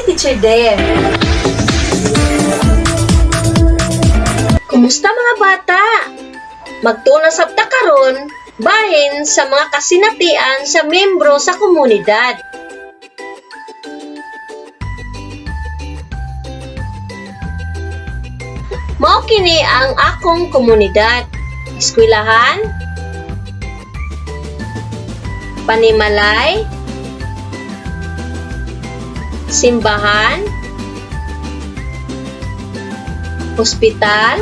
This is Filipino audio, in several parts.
Teacher Dare. Kumusta mga bata? Magtunasab ta karon bahin sa mga kasinatian sa miyembro sa komunidad. Mao kini ang akong komunidad. Eskwelahan, panimalay, simbahan, ospital,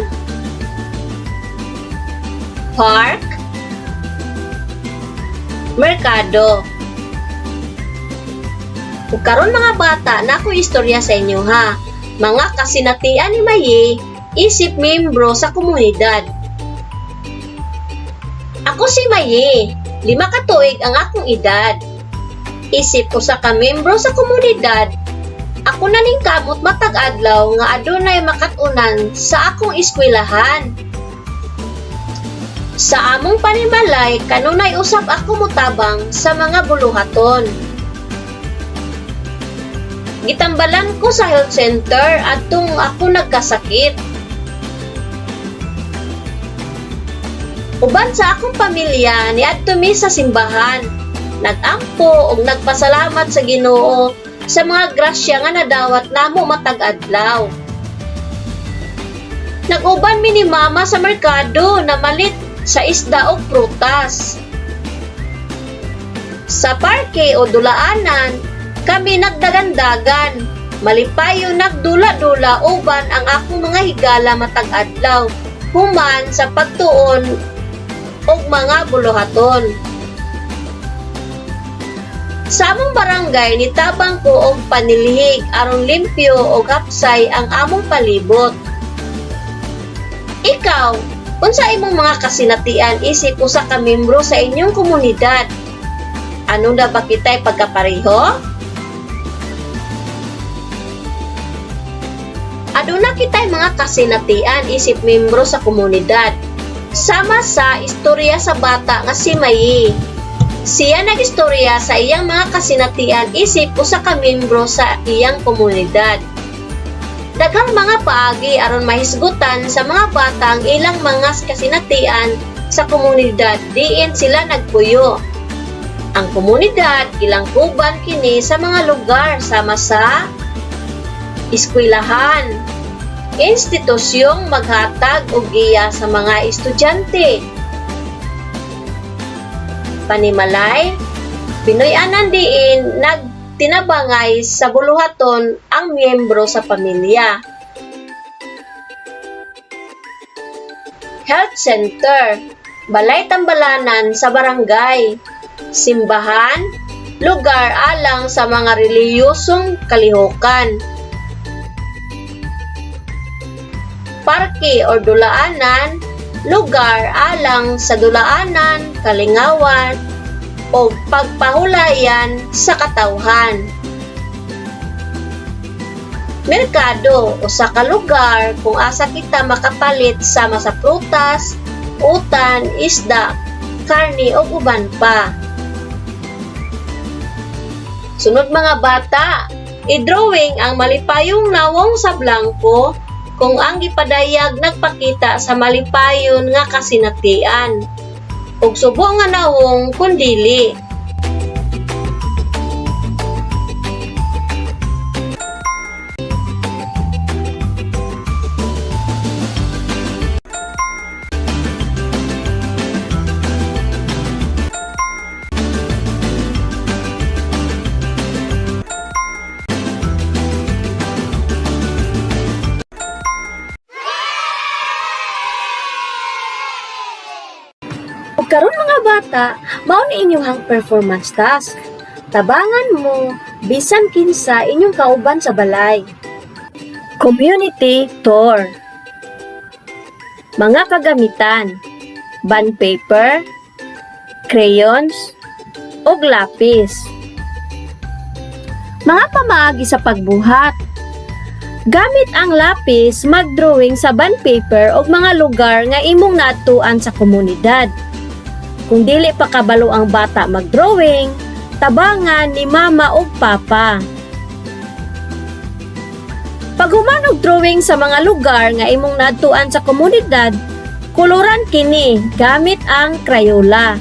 park, merkado. Ug karon mga bata, nako istorya sa inyo ha. Mga kasinatian ni Mayi isip miyembro sa komunidad. Ako si Mayi, 5 ka tuig ang akong edad. Isip ko sa ka-miyembro sa komunidad, ako na ning kamot matag adlaw nga adunay makatunan sa akong eskwelahan. Sa among panimalay, kanunay usab ako mutabang sa mga buluhaton. Gitambalan ko sa health center adtong ako nagkasakit. Uban sa akong pamilya niadto mi sa simbahan. Nagampo ug nagpasalamat sa Ginoo sa mga grasya nga nadawat namo matag adlaw. Nag-uban mi ni mama sa merkado na malit sa isda o prutas. Sa parke o dulaanan, kami nagdagandagan. Malipayo nagdula-dula uban ang akong mga higala matag adlaw human sa pagtuon og mga buluhaton. Sa among barangay nitabang ko og panilihig aron limpyo og hapsay ang among palibot. Ikaw, unsa imong mga kasinatian isip usa ka miyembro sa inyong komunidad? Ano na ba kita'y pagkapareho? Aduna kita'y mga kasinatian isip miyembro sa komunidad. Sama sa istorya sa bata nga si Mayi. Siya nag-istorya sa iyang mga kasinatian isip usa ka miyembro sa iyang komunidad. Daghang mga paagi aron mahisgutan sa mga bata ang ilang mga kasinatian sa komunidad diin sila nagpuyo. Ang komunidad gilangkuban kini sa mga lugar sama sa eskwelahan, institusyong maghatag og giya sa mga estudyante, panimalay, Pinoy-anan diin nagtinabangay sa buluhaton ang miyembro sa pamilya. Health center, balay tambalanan sa barangay, simbahan, lugar alang sa mga reliyosong kalihukan. Parke o dulaanan, lugar alang sa dulaanan, kalingawan, o pagpahulayan sa katawhan. Merkado o sa kalugar kung asa kita makapalit sama sa prutas, utan, isda, karni o uban pa. Sunod mga bata, i-drawing ang malipayong nawong sa blanco kung ang gipadayag nagpakita sa malipayon nga kasinatian ug subo nga nawong kun dili. Karon mga bata, mao ni inyong performance task. Tabangan mo bisan kinsa inyong kauban sa balay. Community tour. Mga kagamitan: bond paper, crayons, ug lapis. Mga pamaagi sa pagbuhat. Gamit ang lapis, mag-drawing sa bond paper o mga lugar nga imong naatuan sa komunidad. Kung dili pa kabalo ang bata mag-drawing, tabangan ni mama o papa. Paghuman og drawing sa mga lugar nga imong naadtuan sa komunidad, koloran kini gamit ang Crayola.